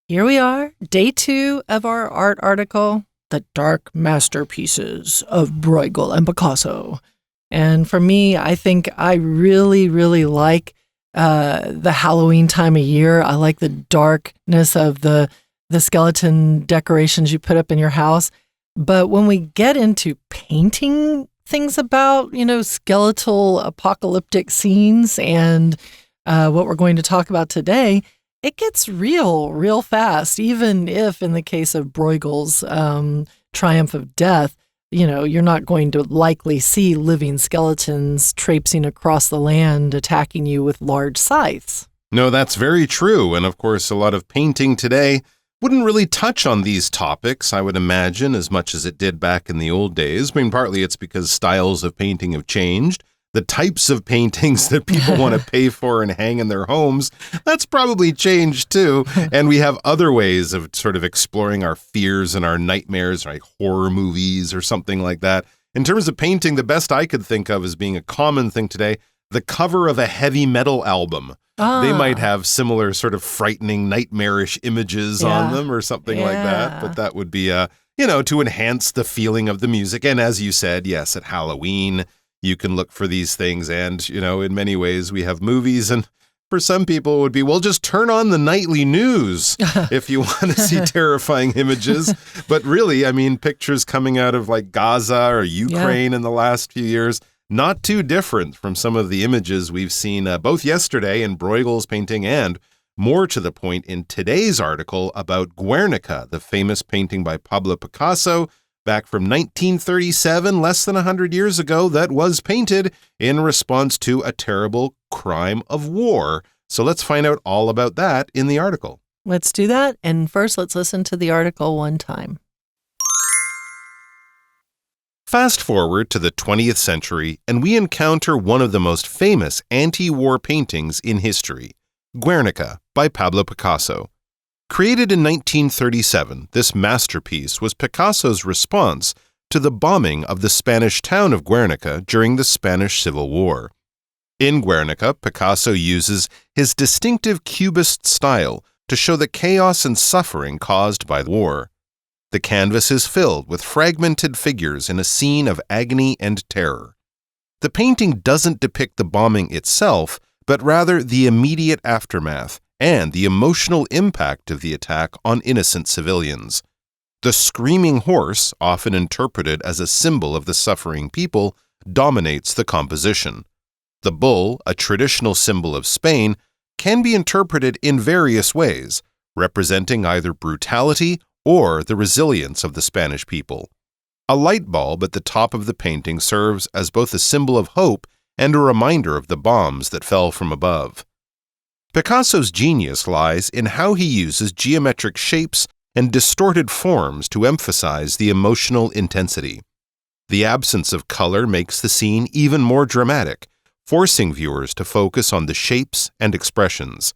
Here we are, day 2 of our art article, The Dark Masterpieces of Bruegel and Picasso. And for me, I think I really, really like the Halloween time of year. I like the darkness of the skeleton decorations you put up in your house. But when we get into painting things about, skeletal apocalyptic scenes and what we're going to talk about today, it gets real fast, even if in the case of Bruegel's Triumph of Death, you're not going to likely see living skeletons traipsing across the land attacking you with large scythes. No, that's very true. And of course, a lot of painting today wouldn't really touch on these topics, I would imagine, as much as it did back in the old days. I mean, partly it's because styles of painting have changed. The types of paintings that people want to pay for and hang in their homes, that's probably changed too. And we have other ways of sort of exploring our fears and our nightmares, like horror movies or something like that. In terms of painting, the best I could think of as being a common thing today, the cover of a heavy metal album. They might have similar sort of frightening, nightmarish images on them or something like that. But that would be, to enhance the feeling of the music. And as you said, yes, at Halloween, you can look for these things. And, in many ways, we have movies. And for some people, it would be, well, just turn on the nightly news if you want to see terrifying images. But really, I mean, pictures coming out of like Gaza or Ukraine in the last few years, not too different from some of the images we've seen both yesterday in Bruegel's painting and, more to the point, in today's article about Guernica, the famous painting by Pablo Picasso, back from 1937, less than 100 years ago, that was painted in response to a terrible crime of war. So let's find out all about that in the article. Let's do that. And first, let's listen to the article one time. Fast forward to the 20th century, and we encounter one of the most famous anti-war paintings in history, Guernica by Pablo Picasso. Created in 1937, this masterpiece was Picasso's response to the bombing of the Spanish town of Guernica during the Spanish Civil War. In Guernica, Picasso uses his distinctive Cubist style to show the chaos and suffering caused by the war. The canvas is filled with fragmented figures in a scene of agony and terror. The painting doesn't depict the bombing itself, but rather the immediate aftermath and the emotional impact of the attack on innocent civilians. The screaming horse, often interpreted as a symbol of the suffering people, dominates the composition. The bull, a traditional symbol of Spain, can be interpreted in various ways, representing either brutality or the resilience of the Spanish people. A light bulb at the top of the painting serves as both a symbol of hope and a reminder of the bombs that fell from above. Picasso's genius lies in how he uses geometric shapes and distorted forms to emphasize the emotional intensity. The absence of color makes the scene even more dramatic, forcing viewers to focus on the shapes and expressions.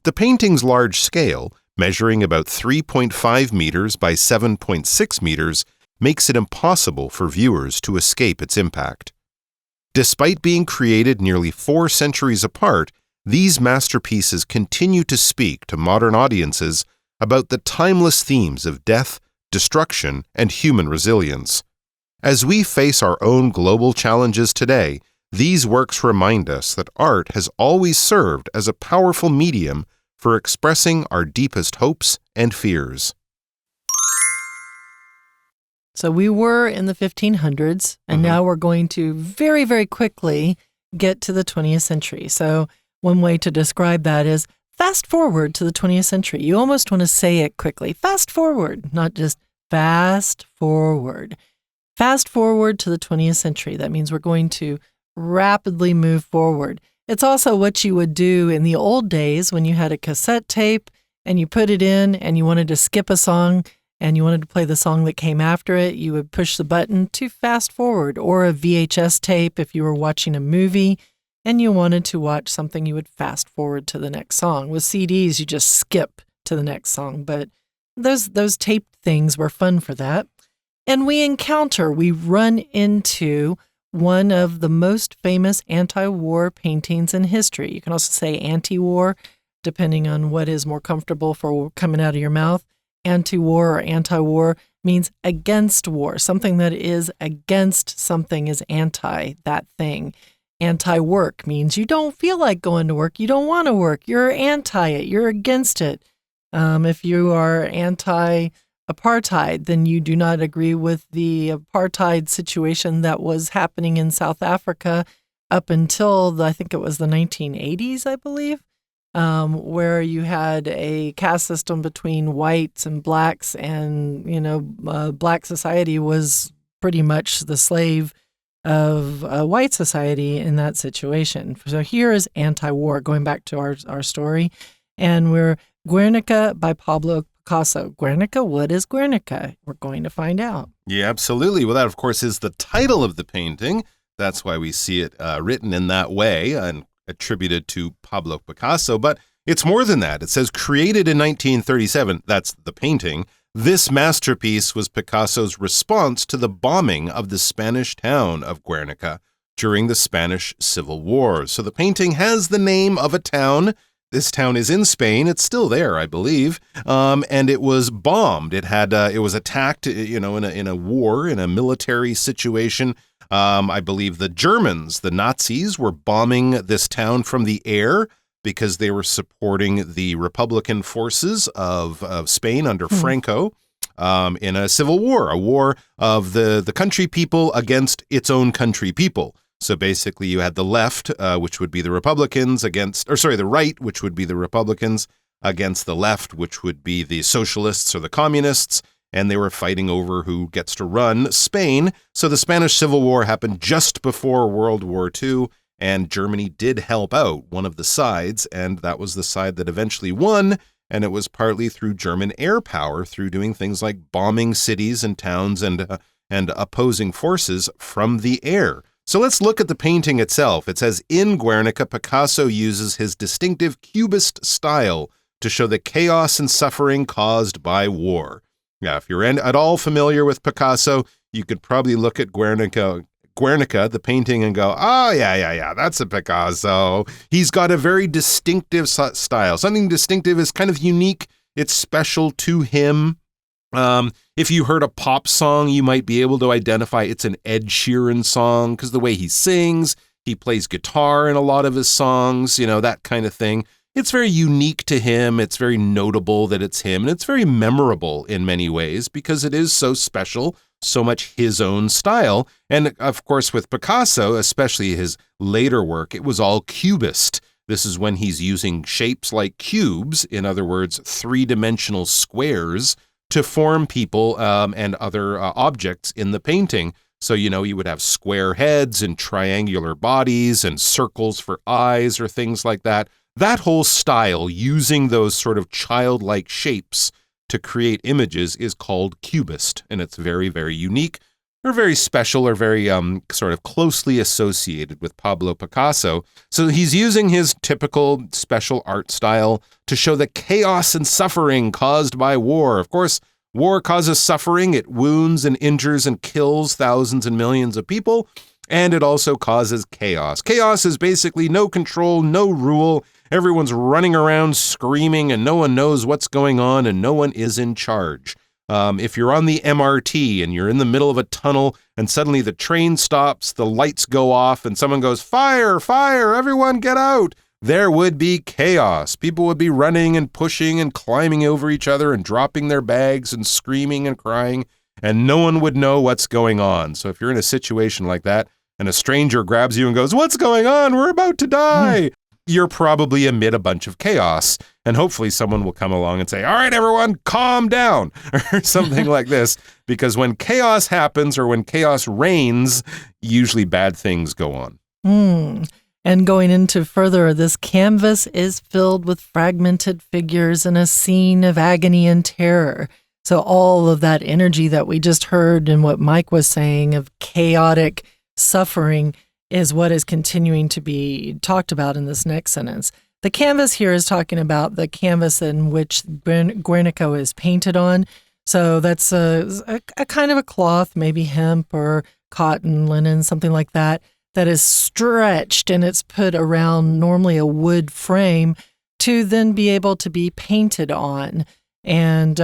The painting's large scale, measuring about 3.5 meters by 7.6 meters, makes it impossible for viewers to escape its impact. Despite being created nearly 4 centuries apart, these masterpieces continue to speak to modern audiences about the timeless themes of death, destruction, and human resilience. As we face our own global challenges today, these works remind us that art has always served as a powerful medium for expressing our deepest hopes and fears. So we were in the 1500s, and now we're going to very, very quickly get to the 20th century. So one way to describe that is fast forward to the 20th century. You almost want to say it quickly. Fast forward, not just fast forward. Fast forward to the 20th century. That means we're going to rapidly move forward. It's also what you would do in the old days when you had a cassette tape and you put it in and you wanted to skip a song and you wanted to play the song that came after it. You would push the button to fast forward, or a VHS tape if you were watching a movie and you wanted to watch something, you would fast forward to the next song. With CDs, you just skip to the next song, but those tape things were fun for that. And we run into one of the most famous anti-war paintings in history. You can also say anti-war. depending on what is more comfortable for coming out of your mouth. Anti-war or anti-war means against war. Something that is against something is anti that thing. Anti-work means you don't feel like going to work. You don't want to work. You're anti it. You're against it. If you are anti-apartheid, then you do not agree with the apartheid situation that was happening in South Africa up until I think it was the 1980s, I believe, where you had a caste system between whites and blacks, and black society was pretty much the slave of white society in that situation. So here is anti-war, going back to our story, and we're Guernica by Pablo Picasso. Guernica, what is Guernica? We're going to find out. Yeah, absolutely. Well, that, of course, is the title of the painting. That's why we see it written in that way and attributed to Pablo Picasso. But it's more than that. It says created in 1937. That's the painting. This masterpiece was Picasso's response to the bombing of the Spanish town of Guernica during the Spanish Civil War. So the painting has the name of a town. This town is in Spain. It's still there, I believe. And it was bombed. It was attacked, in a war, in a military situation. I believe the Germans, the Nazis, were bombing this town from the air because they were supporting the Republican forces of Spain under Franco in a civil war, a war of the country people against its own country people. So basically you had the left, which would be the Republicans the right, which would be the Republicans, against the left, which would be the socialists or the communists. And they were fighting over who gets to run Spain. So the Spanish Civil War happened just before World War II, and Germany did help out one of the sides, and that was the side that eventually won, and it was partly through German air power, through doing things like bombing cities and towns and opposing forces from the air. So let's look at the painting itself. It says, in Guernica, Picasso uses his distinctive Cubist style to show the chaos and suffering caused by war. Yeah, if you're at all familiar with Picasso, you could probably look at Guernica, the painting, and go, oh, yeah, that's a Picasso. He's got a very distinctive style. Something distinctive is kind of unique. It's special to him. If you heard a pop song, you might be able to identify it's an Ed Sheeran song because the way he sings, he plays guitar in a lot of his songs, that kind of thing. It's very unique to him. It's very notable that it's him. And it's very memorable in many ways because it is so special, so much his own style. And of course, with Picasso, especially his later work, it was all Cubist. This is when he's using shapes like cubes, in other words, three-dimensional squares, to form people and other objects in the painting. So, you would have square heads and triangular bodies and circles for eyes or things like that. That whole style, using those sort of childlike shapes to create images, is called Cubist, and it's very, very unique, or very special, or very sort of closely associated with Pablo Picasso. So he's using his typical special art style to show the chaos and suffering caused by war. Of course, war causes suffering. It wounds and injures and kills thousands and millions of people, and it also causes chaos. Chaos is basically no control, no rule. Everyone's running around screaming and no one knows what's going on and no one is in charge. If you're on the MRT and you're in the middle of a tunnel and suddenly the train stops, the lights go off and someone goes, fire, fire, everyone get out. There would be chaos. People would be running and pushing and climbing over each other and dropping their bags and screaming and crying, and no one would know what's going on. So if you're in a situation like that and a stranger grabs you and goes, what's going on? We're about to die. You're probably amid a bunch of chaos, and hopefully someone will come along and say, all right, everyone, calm down, or something like this, because when chaos happens or when chaos reigns, usually bad things go on. And going into further, this canvas is filled with fragmented figures in a scene of agony and terror. So all of that energy that we just heard and what Mike was saying of chaotic suffering is what is continuing to be talked about in this next sentence. The canvas here is talking about the canvas in which Guernica is painted on. So that's a kind of a cloth, maybe hemp or cotton, linen, something like that, that is stretched and it's put around normally a wood frame to then be able to be painted on. And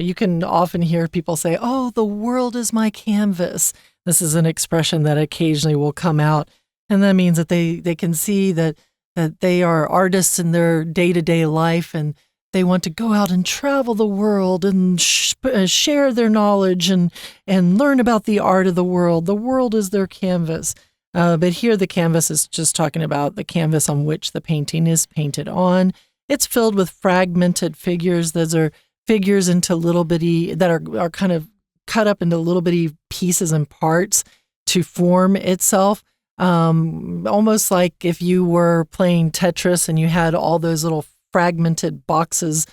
you can often hear people say, oh, the world is my canvas. This is an expression that occasionally will come out. And that means that they can see that they are artists in their day-to-day life, and they want to go out and travel the world and share their knowledge and learn about the art of the world. The world is their canvas. But here the canvas is just talking about the canvas on which the painting is painted on. It's filled with fragmented figures. Those are figures into little bitty, that are kind of cut up into little bitty pieces and parts to form itself. Almost like if you were playing Tetris and you had all those little fragmented boxes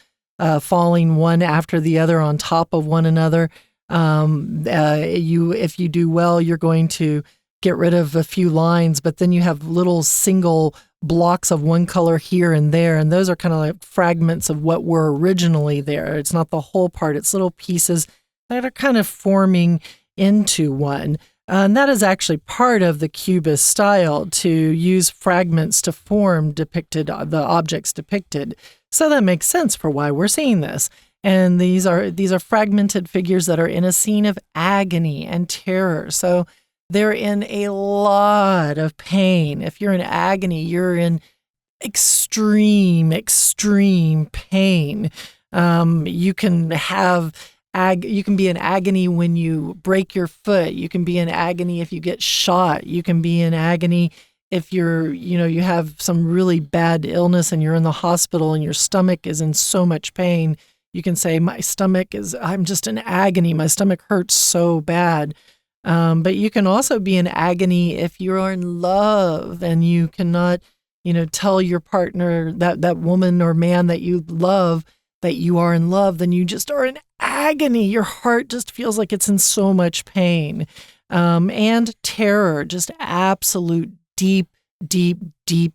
falling one after the other on top of one another. If you do well, you're going to get rid of a few lines, but then you have little single blocks of one color here and there, and those are kind of like fragments of what were originally there. It's not the whole part, it's little pieces that are kind of forming into one. And that is actually part of the Cubist style, to use fragments to form the objects depicted. So that makes sense for why we're seeing this. And these are fragmented figures that are in a scene of agony and terror. So they're in a lot of pain. If you're in agony, you're in extreme pain. You can be in agony when you break your foot. You can be in agony if you get shot. You can be in agony if you have some really bad illness and you're in the hospital and your stomach is in so much pain. You can say, I'm just in agony. My stomach hurts so bad. But you can also be in agony if you're in love and you cannot, tell your partner, that woman or man that you love, that you are in love. Then you just are in agony. Your heart just feels like it's in so much pain. And terror, just absolute deep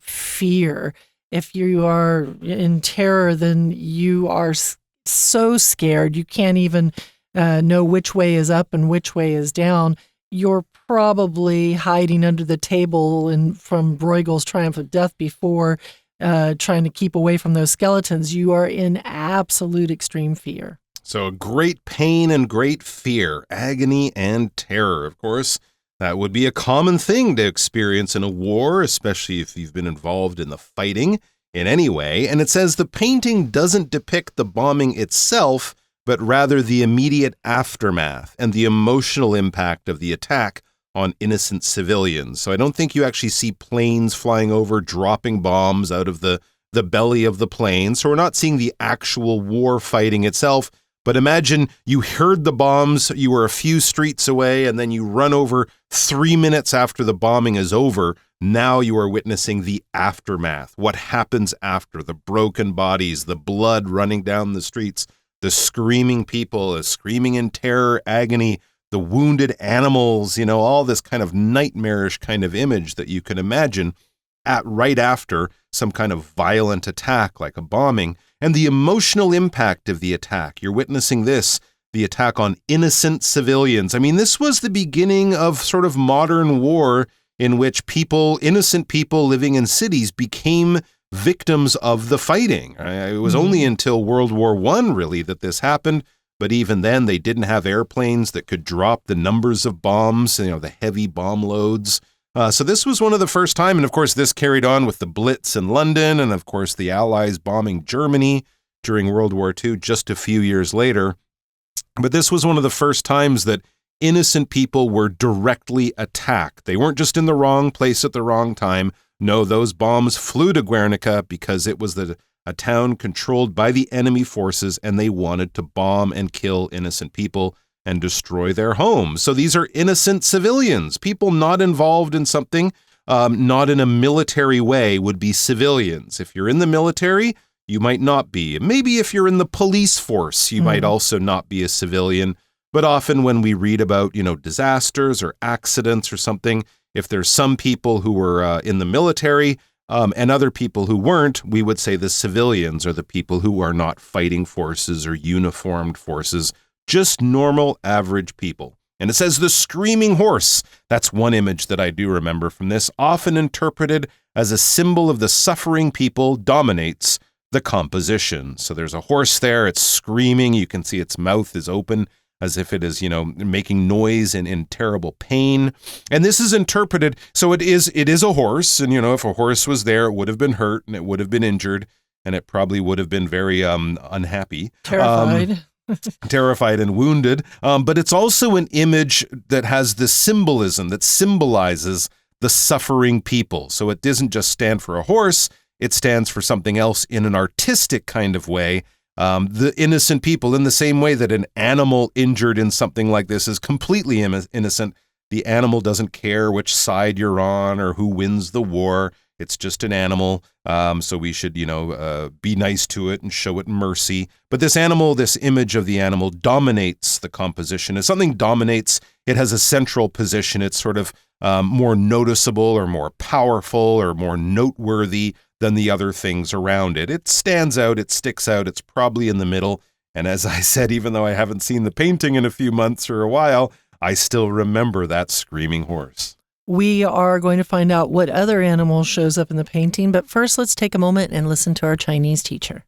fear. If you are in terror, then you are so scared you can't even know which way is up and which way is down. You're probably hiding under the table from Bruegel's Triumph of Death before, trying to keep away from those skeletons. You are in absolute extreme fear. So great pain and great fear, agony and terror. Of course, that would be a common thing to experience in a war, especially if you've been involved in the fighting in any way. And it says the painting doesn't depict the bombing itself, but rather the immediate aftermath and the emotional impact of the attack on innocent civilians. So I don't think you actually see planes flying over, dropping bombs out of the belly of the plane. So we're not seeing the actual war fighting itself. But imagine you heard the bombs, you were a few streets away, and then you run over 3 minutes after the bombing is over. Now you are witnessing the aftermath. What happens after? The broken bodies, the blood running down the streets, the screaming people, screaming in terror, agony, the wounded animals, all this kind of nightmarish kind of image that you can imagine right after some kind of violent attack like a bombing. And the emotional impact of the attack. You're witnessing this, the attack on innocent civilians. I mean, this was the beginning of sort of modern war in which innocent people living in cities became victims of the fighting. It was only until World War I, really, that this happened. But even then, they didn't have airplanes that could drop the numbers of bombs, the heavy bomb loads. So this was one of the first time, and of course this carried on with the Blitz in London, and of course the Allies bombing Germany during World War II just a few years later. But this was one of the first times that innocent people were directly attacked. They weren't just in the wrong place at the wrong time. No, those bombs flew to Guernica because it was a town controlled by the enemy forces, and they wanted to bomb and kill innocent people and destroy their homes. So these are innocent civilians. People not involved in something, not in a military way, would be civilians. If you're in the military, you might not be. Maybe if you're in the police force, you might also not be a civilian. But often when we read about, disasters or accidents or something, if there's some people who were in the military and other people who weren't, we would say the civilians are the people who are not fighting forces or uniformed forces, just normal, average people. And it says the screaming horse. That's one image that I do remember from this, often interpreted as a symbol of the suffering people, dominates the composition. So there's a horse there. It's screaming. You can see its mouth is open as if it is, making noise and in terrible pain. And this is interpreted. So it is a horse. And, if a horse was there, it would have been hurt and it would have been injured. And it probably would have been very unhappy. Terrified. Terrified and wounded. But it's also an image that has this symbolism that symbolizes the suffering people. So it doesn't just stand for a horse. It stands for something else in an artistic kind of way. The innocent people, in the same way that an animal injured in something like this is completely innocent. The animal doesn't care which side you're on or who wins the war. It's just an animal, so we should, be nice to it and show it mercy. But this animal, this image of the animal dominates the composition. If something dominates, it has a central position. It's sort of more noticeable or more powerful or more noteworthy than the other things around it. It stands out, it sticks out, it's probably in the middle. And as I said, even though I haven't seen the painting in a few months or a while, I still remember that screaming horse. We are going to find out what other animal shows up in the painting, but first let's take a moment and listen to our Chinese teacher.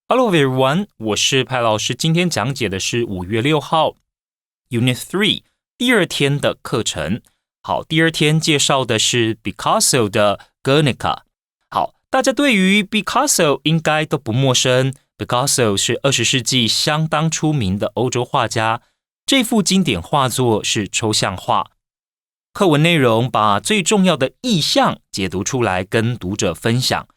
Hello everyone, 我是派老师，今天讲解的是5月6号 Unit 3第二天的课程。好，第二天介绍的是 Picasso 的 Guernica。好，大家对于 Picasso 应该都不陌生。Picasso 是20世纪相当出名的欧洲画家，这幅经典画作是抽象画。课文内容把最重要的意象解读出来跟读者分享。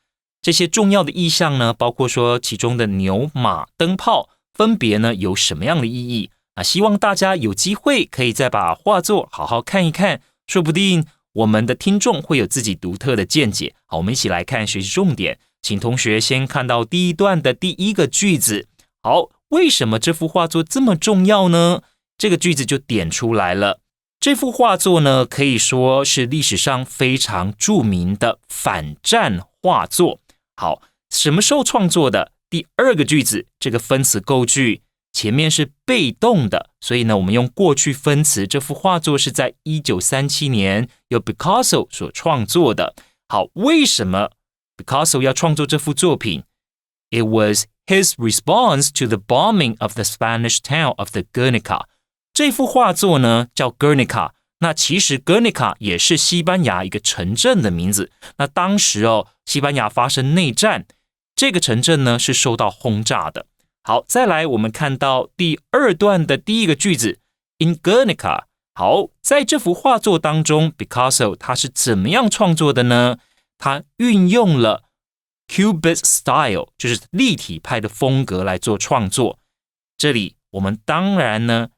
这些重要的意象呢，包括说其中的牛、马、灯泡分别呢有什么样的意义。希望大家有机会可以再把画作好好看一看，说不定我们的听众会有自己独特的见解。好，我们一起来看学习重点。请同学先看到第一段的第一个句子。好，为什么这幅画作这么重要呢？这个句子就点出来了。这幅画作呢，可以说是历史上非常著名的反战画作。好，什么时候创作的？第二个句子，这个分词构句前面是被动的，所以呢，我们用过去分词。这幅画作是在1937年由 Picasso 所创作的。好，为什么 Picasso 要创作这幅作品？ It was his response to the bombing of the Spanish town of the Guernica。这幅画作呢叫 Guernica， 那其实 Guernica 也是西班牙一个城镇的名字。那当时西班牙发生内战，这个城镇呢是受到轰炸的。好，再来我们看到第二段的第一个句子 In Guernica。 好，在这幅画作当中 Picasso 他是怎么样创作的呢？他运用了 Cubist style， 就是立体派的风格来做创作。这里我们当然呢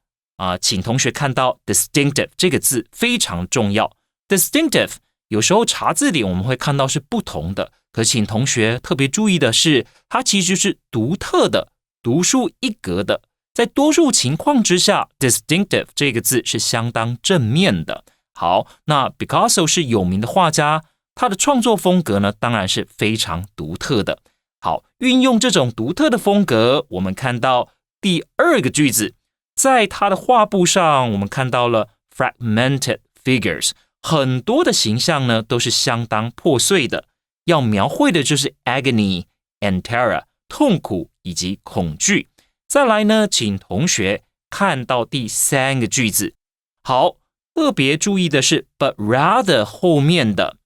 请同学看到 distinctive 这个字非常重要。 distinctive 有时候查字典我们会看到是不同的，可请同学特别注意的是，它其实是独特的、独树一格的。在多数情况之下 distinctive 这个字是相当正面的。好，那 Picasso 是有名的画家，他的创作风格呢当然是非常独特的。好，运用这种独特的风格，我们看到第二个句子，在他的画布上我们看到了 fragmented figures， 很多的形象呢都是相当破碎的，要描绘的就是 agony and terror， 痛苦以及恐惧。再来呢，请同学看到第三个句子。好，特别注意的是 but rather 后面的，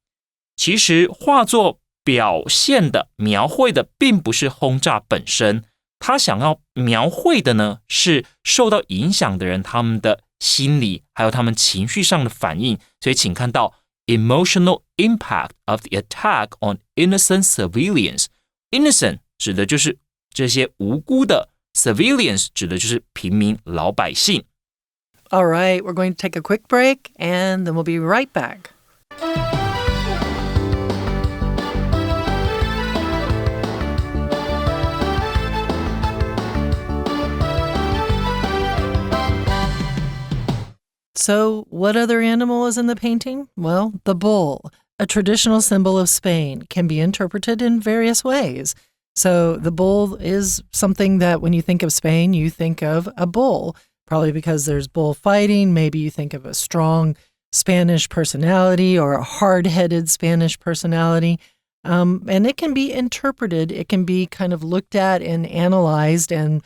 其实画作表现的描绘的并不是轰炸本身，他想要描绘的呢是受到影响的人他们的心理还有他们情绪上的反应。所以请看到 emotional impact of the attack on innocent civilians。 innocent 指的就是这些无辜的， civilians 指的就是平民老百姓。 All right, we're going to take a quick break and then we'll be right back. So, what other animal is in the painting? Well, the bull, a traditional symbol of Spain, can be interpreted in various ways. So, the bull is something that when you think of Spain, you think of a bull, probably because there's bullfighting. Maybe you think of a strong Spanish personality or a hard-headed Spanish personality. And it can be interpreted. It can be kind of looked at and analyzed, and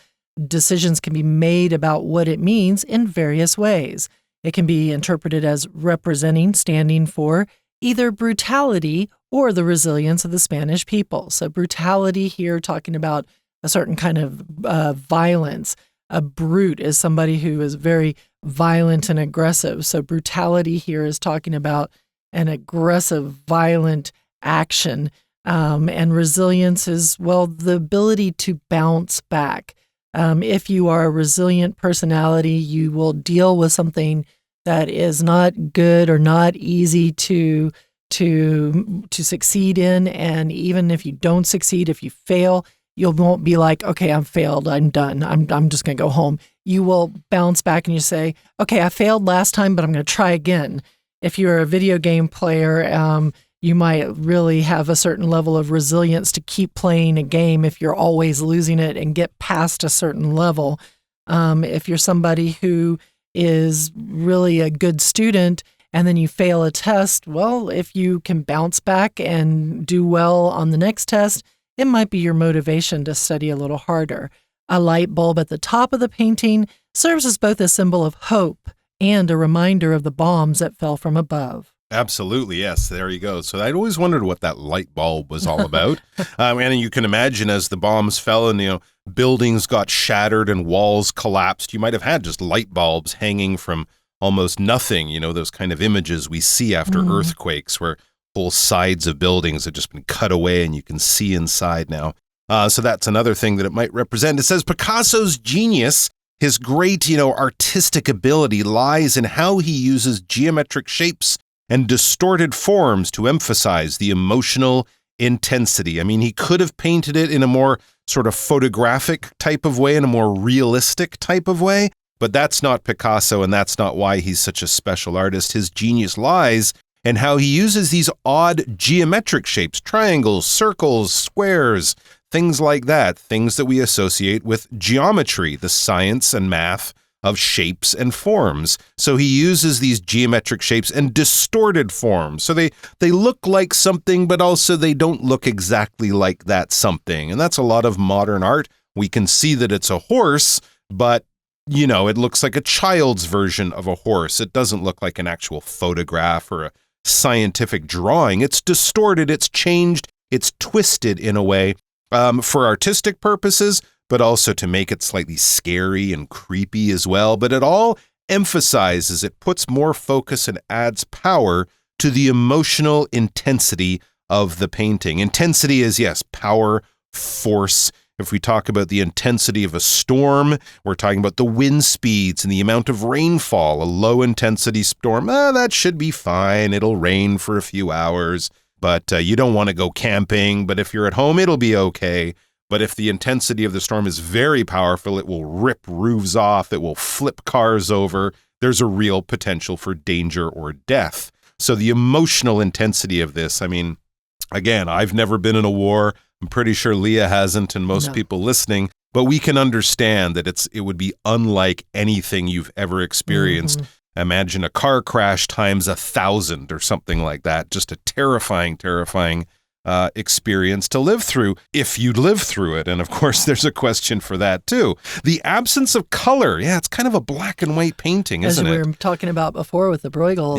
decisions can be made about what it means in various ways. It can be interpreted as representing, standing for either brutality or the resilience of the Spanish people. So brutality here, talking about a certain kind of violence. A brute is somebody who is very violent and aggressive. So brutality here is talking about an aggressive, violent action. And resilience is, well, the ability to bounce back. If you are a resilient personality, you will deal with something that is not good or not easy to succeed in. And even if you don't succeed, if you fail, you won't be like, okay, I'm failed, I'm done, I'm just going to go home. You will bounce back and you say, okay, I failed last time, but I'm going to try again. If you're a video game player, you might really have a certain level of resilience to keep playing a game if you're always losing it and get past a certain level. If you're somebody who is really a good student and then you fail a test, well, if you can bounce back and do well on the next test, it might be your motivation to study a little harder. A light bulb at the top of the painting serves as both a symbol of hope and a reminder of the bombs that fell from above. Absolutely, yes. There you go. So I'd always wondered what that light bulb was all about. And you can imagine as the bombs fell and, buildings got shattered and walls collapsed, you might have had just light bulbs hanging from almost nothing, those kind of images we see after earthquakes where whole sides of buildings have just been cut away and you can see inside now. So that's another thing that it might represent. It says Picasso's genius, his great, artistic ability lies in how he uses geometric shapes and distorted forms to emphasize the emotional intensity. I mean, he could have painted it in a more sort of photographic type of way, in a more realistic type of way, but that's not Picasso, and that's not why he's such a special artist. His genius lies in how he uses these odd geometric shapes, triangles, circles, squares, things like that, things that we associate with geometry, the science and math of shapes and forms. So he uses these geometric shapes and distorted forms. So they look like something, but also they don't look exactly like that something. And that's a lot of modern art. We can see that it's a horse, but it looks like a child's version of a horse. It doesn't look like an actual photograph or a scientific drawing. It's distorted, it's changed, it's twisted in a way for artistic purposes, but also to make it slightly scary and creepy as well. But it all emphasizes, it puts more focus and adds power to the emotional intensity of the painting. Intensity is, yes, power, force. If we talk about the intensity of a storm, we're talking about the wind speeds and the amount of rainfall. A low-intensity storm, that should be fine. It'll rain for a few hours, but you don't want to go camping. But if you're at home, it'll be okay. But if the intensity of the storm is very powerful, it will rip roofs off, it will flip cars over. There's a real potential for danger or death. So the emotional intensity of this, I mean, again, I've never been in a war. I'm pretty sure Leah hasn't, and most people listening, but we can understand that it would be unlike anything you've ever experienced. Imagine a car crash times 1,000 or something like that. Just a terrifying experience to live through if you live through it. And of course, there's a question for that too. The absence of color. Yeah, it's kind of a black and white painting, isn't it? As we were talking about before with the Bruegel,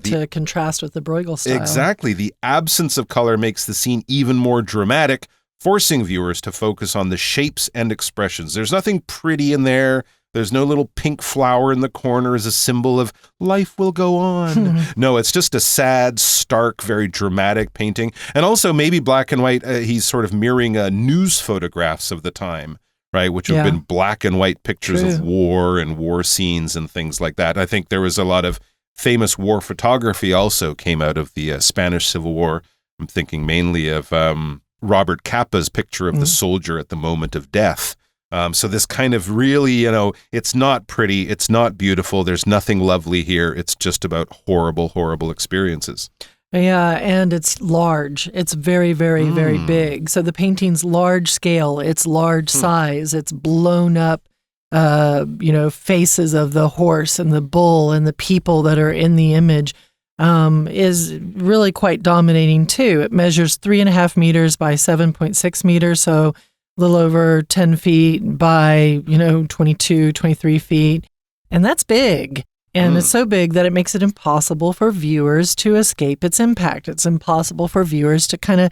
to contrast with the Bruegel style. Exactly. The absence of color makes the scene even more dramatic, forcing viewers to focus on the shapes and expressions. There's nothing pretty in there. There's no little pink flower in the corner as a symbol of life will go on. No, it's just a sad, stark, very dramatic painting. And also maybe black and white, he's sort of mirroring news photographs of the time, right? Which have been black and white pictures of war and war scenes and things like that. I think there was a lot of famous war photography also came out of the Spanish Civil War. I'm thinking mainly of Robert Capa's picture of the soldier at the moment of death. So this kind of really, it's not pretty, it's not beautiful, there's nothing lovely here. It's just about horrible, horrible experiences. Yeah, and it's large. It's very, very, very big. So the painting's large scale, it's large size, it's blown up, faces of the horse and the bull and the people that are in the image. is really quite dominating too. It measures 3.5 meters by 7.6 meters, so a little over 10 feet by, 22, 23 feet. And that's big. And it's so big that it makes it impossible for viewers to escape its impact. It's impossible for viewers to kind of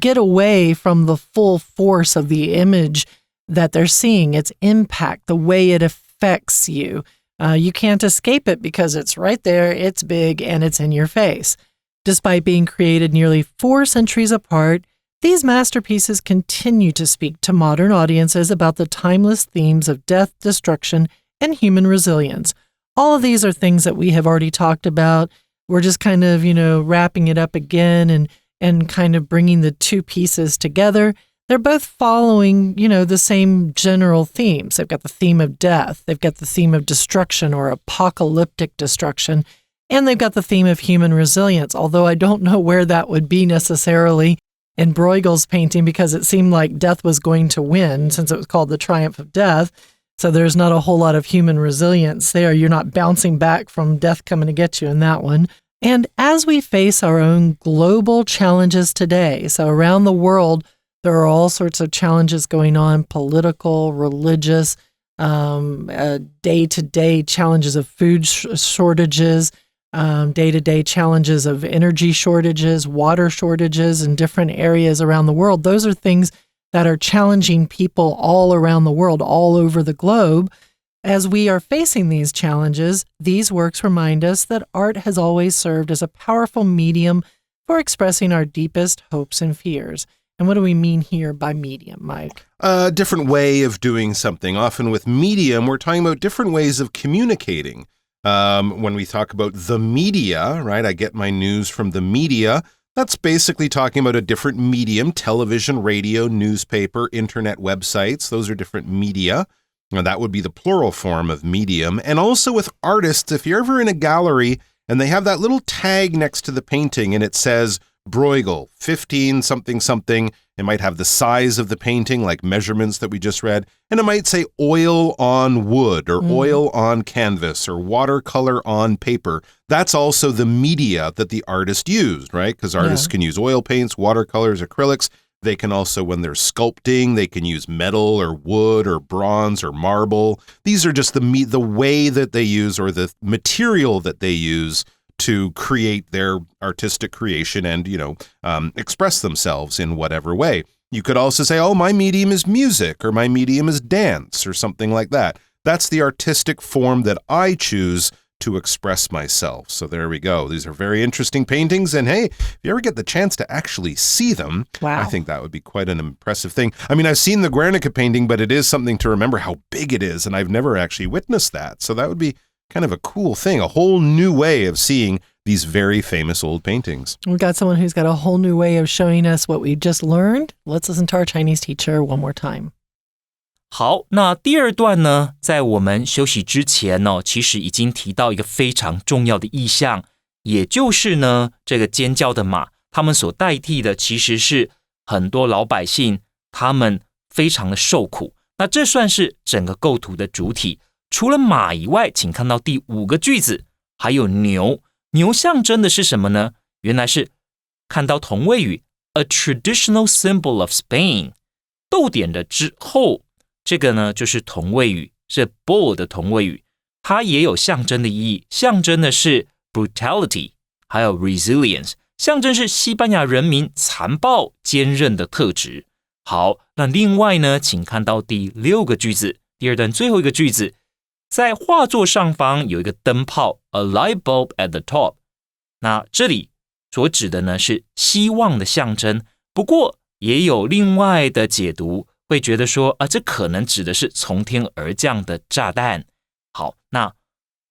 get away from the full force of the image that they're seeing, its impact, the way it affects you. You can't escape it because it's right there, it's big, and it's in your face. Despite being created nearly 4 centuries apart, these masterpieces continue to speak to modern audiences about the timeless themes of death, destruction, and human resilience. All of these are things that we have already talked about. We're just kind of, wrapping it up again and kind of bringing the two pieces together. They're both following, the same general themes. They've got the theme of death. They've got the theme of destruction or apocalyptic destruction. And they've got the theme of human resilience, although I don't know where that would be necessarily in Bruegel's painting because it seemed like death was going to win since it was called The Triumph of Death. So there's not a whole lot of human resilience there. You're not bouncing back from death coming to get you in that one. And as we face our own global challenges today, so around the world, there are all sorts of challenges going on, political, religious, day-to-day challenges of food shortages, day-to-day challenges of energy shortages, water shortages in different areas around the world. Those are things that are challenging people all around the world, all over the globe. As we are facing these challenges, these works remind us that art has always served as a powerful medium for expressing our deepest hopes and fears. And what do we mean here by medium, Mike? A different way of doing something. Often with medium, we're talking about different ways of communicating. When we talk about the media, right, I get my news from the media. That's basically talking about a different medium, television, radio, newspaper, internet websites. Those are different media. Now, that would be the plural form of medium. And also with artists, if you're ever in a gallery and they have that little tag next to the painting and it says Bruegel, 15 something something, it might have the size of the painting, like measurements that we just read, and it might say oil on wood or oil on canvas or watercolor on paper. That's also the media that the artist used, right? Because artists can use oil paints, watercolors, acrylics. They can also, when they're sculpting, they can use metal or wood or bronze or marble. These are just the way that they use or the material that they use to create their artistic creation and, express themselves in whatever way. You could also say, oh, my medium is music or my medium is dance or something like that. That's the artistic form that I choose to express myself. So there we go. These are very interesting paintings. And hey, if you ever get the chance to actually see them, I think that would be quite an impressive thing. I mean, I've seen the Guernica painting, but it is something to remember how big it is. And I've never actually witnessed that. So that would be kind of a cool thing, a whole new way of seeing these very famous old paintings. We've got someone who's got a whole new way of showing us what we just learned. Let's listen to our Chinese teacher one more time. 好，那第二段呢，在我们休息之前呢，其实已经提到一个非常重要的意象，也就是呢，这个尖叫的马，他们所代替的其实是很多老百姓，他们非常的受苦。那这算是整个构图的主体。除了马以外，请看到第5个句子，还有牛。牛象征的是什么呢？原来是看到同位语 a traditional symbol of Spain， 逗点的之后，这个呢就是同位语，是 bull 的同位语，它也有象征的意义，象征的是 brutality， 还有 resilience， 象征是西班牙人民残暴坚韧的特质。好，那另外呢，请看到第6个句子，第二段最后一个句子，在画作上方有一个灯泡 a light bulb at the top， 那这里所指的呢是希望的象征，不过也有另外的解读，会觉得说这可能指的是从天而降的炸弹。好，那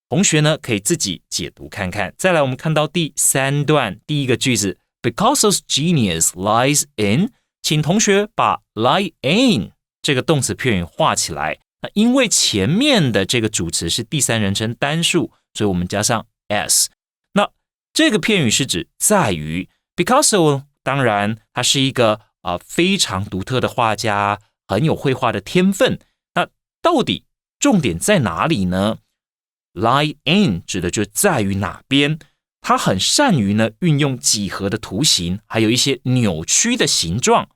同学呢可以自己解读看看。再来我们看到第3段第一个句子 Picasso's genius lies in， 请同学把 lie in 这个动词片语画起来。那因为前面的这个主词是第三人称单数，所以我们加上 s。那这个片语是指在于 Picasso， 当然他是一个非常独特的画家，很有绘画的天分。那到底重点在哪里呢？ Lie in 指的就在于哪边？他很善于呢运用几何的图形，还有一些扭曲的形状。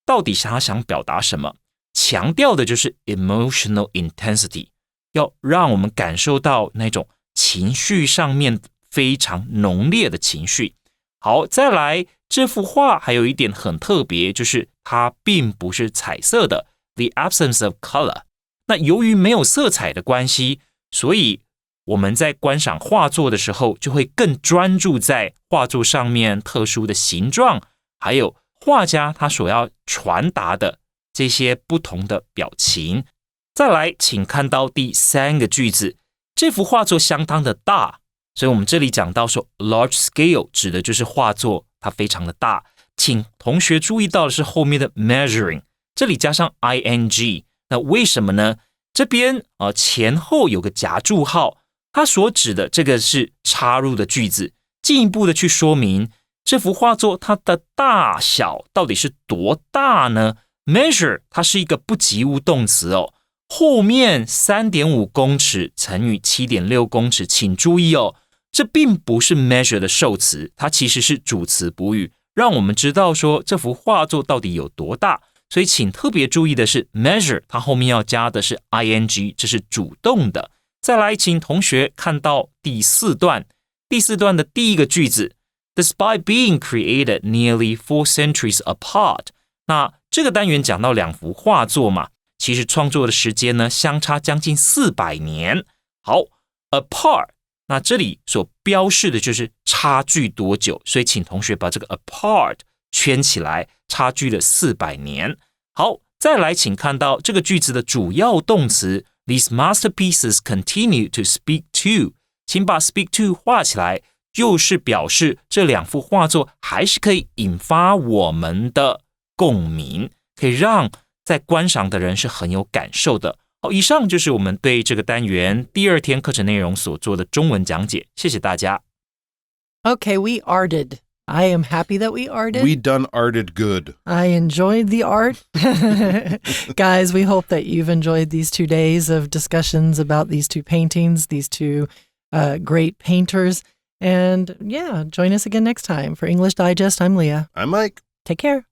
到底是他想表达什么？强调的就是 emotional intensity， 要让我们感受到那种情绪上面非常浓烈的情绪。好，再来，这幅画还有一点很特别，就是它并不是彩色的 ，the absence of color。那由于没有色彩的关系，所以我们在观赏画作的时候，就会更专注在画作上面特殊的形状，还有画家他所要传达的这些不同的表情。再来，请看到第3个句子，这幅画作相当的大，所以我们这里讲到说 large scale 指的就是画作它非常的大。请同学注意到的是后面的 measuring， 这里加上 ing， 那为什么呢？这边前后有个夹注号，它所指的这个是插入的句子，进一步的去说明这幅画作它的大小到底是多大呢？ measure 它是一个不及物动词哦，后面 3.5 公尺乘以 7.6 公尺，请注意哦，这并不是 measure 的受词，它其实是主词补语，让我们知道说这幅画作到底有多大。所以请特别注意的是 measure 它后面要加的是 ing， 这是主动的。再来，请同学看到第4段的第一个句子 Despite being created nearly 4 centuries apart， 那这个单元讲到2幅画作嘛，其实创作的时间呢相差将近400年。好 apart， 那这里所标示的就是差距多久，所以请同学把这个 apart 圈起来，差距了400年。好，再来请看到这个句子的主要动词 These masterpieces continue to speak to， 请把 speak to 画起来，就是表示这2幅画作还是可以引发我们的共鸣，可以让在观赏的人是很有感受的。好，以上就是我们对这个单元第2天课程内容所做的中文讲解，谢谢大家。Okay, we arted. I am happy that we arted. We done arted good. I enjoyed the art. Guys, we hope that you've enjoyed these 2 days of discussions about these 2 paintings, these 2 great painters. And yeah, join us again next time. For English Digest, I'm Leah. I'm Mike. Take care.